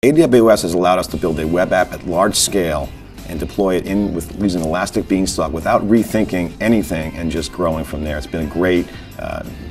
AWS has allowed us to build a web app at large scale and deploy it using Elastic Beanstalk without rethinking anything and just growing from there. It's been a great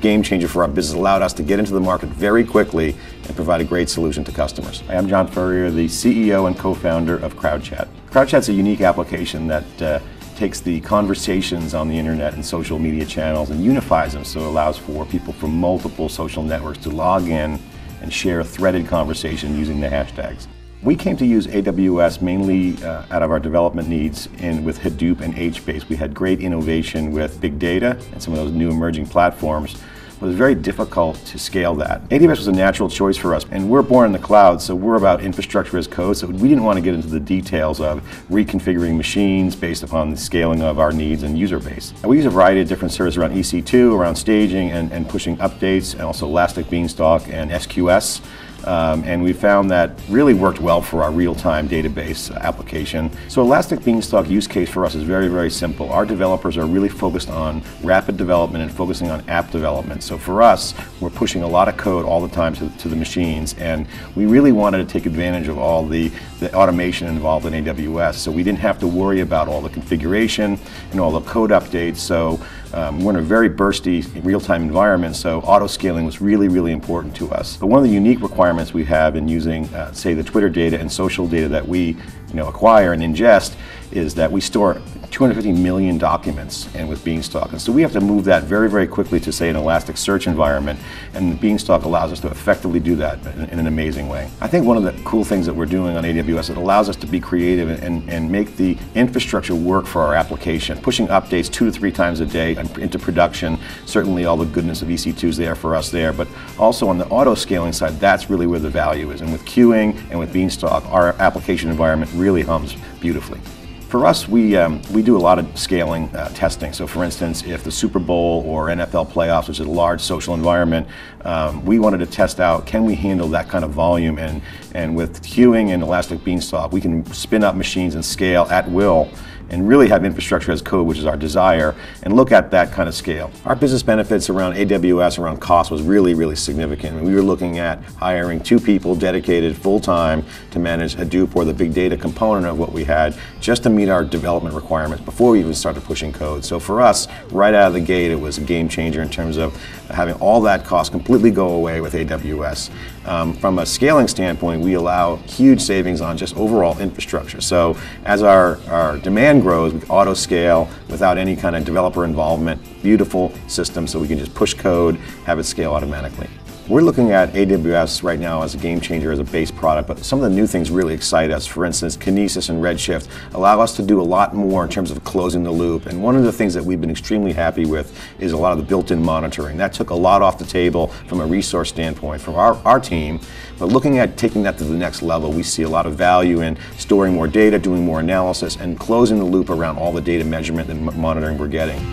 game changer for our business. It allowed us to get into the market very quickly and provide a great solution to customers. Hi, I'm John Furrier, the CEO and co-founder of CrowdChat. CrowdChat's a unique application that takes the conversations on the internet and social media channels and unifies them, so it allows for people from multiple social networks to log in and share a threaded conversation using the hashtags. We came to use AWS mainly out of our development needs with Hadoop and HBase. We had great innovation with big data and some of those new emerging platforms. It was very difficult to scale that. AWS was a natural choice for us, and we're born in the cloud, so we're about infrastructure as code, so we didn't want to get into the details of reconfiguring machines based upon the scaling of our needs and user base. And we use a variety of different services around EC2, around staging and pushing updates, and also Elastic Beanstalk and SQS. And we found that really worked well for our real-time database application. So Elastic Beanstalk use case for us is very, very simple. Our developers are really focused on rapid development and focusing on app development. So for us, we're pushing a lot of code all the time to the machines, and we really wanted to take advantage of all the automation involved in AWS. So we didn't have to worry about all the configuration and all the code updates. So we're in a very bursty real-time environment, so auto-scaling was really, really important to us. But one of the unique requirements we have in using, say, the Twitter data and social data that we acquire and ingest is that we store 250 million documents and with Beanstalk. And so we have to move that very, very quickly to, say, an Elasticsearch environment, and Beanstalk allows us to effectively do that in an amazing way. I think one of the cool things that we're doing on AWS, it allows us to be creative and make the infrastructure work for our application. Pushing updates 2 to 3 times a day into production, certainly all the goodness of EC2 is there for us there, but also on the auto-scaling side, that's really where the value is. And with queuing and with Beanstalk, our application environment really hums beautifully. For us, we do a lot of scaling testing. So for instance, if the Super Bowl or NFL playoffs, which is a large social environment, we wanted to test out, can we handle that kind of volume? And with queuing and Elastic Beanstalk, we can spin up machines and scale at will and really have infrastructure as code, which is our desire, and look at that kind of scale. Our business benefits around AWS, around cost, was really, really significant. I mean, we were looking at hiring 2 people dedicated full-time to manage Hadoop or the big data component of what we had, just to meet our development requirements before we even started pushing code. So for us, right out of the gate, it was a game changer in terms of having all that cost completely go away with AWS. From a scaling standpoint, we allow huge savings on just overall infrastructure. So as our demand grows, we auto scale without any kind of developer involvement. Beautiful system, so we can just push code, have it scale automatically. We're looking at AWS right now as a game changer, as a base product, but some of the new things really excite us. For instance, Kinesis and Redshift allow us to do a lot more in terms of closing the loop. And one of the things that we've been extremely happy with is a lot of the built-in monitoring. That took a lot off the table from a resource standpoint from our team. But looking at taking that to the next level, we see a lot of value in storing more data, doing more analysis, and closing the loop around all the data measurement and monitoring we're getting.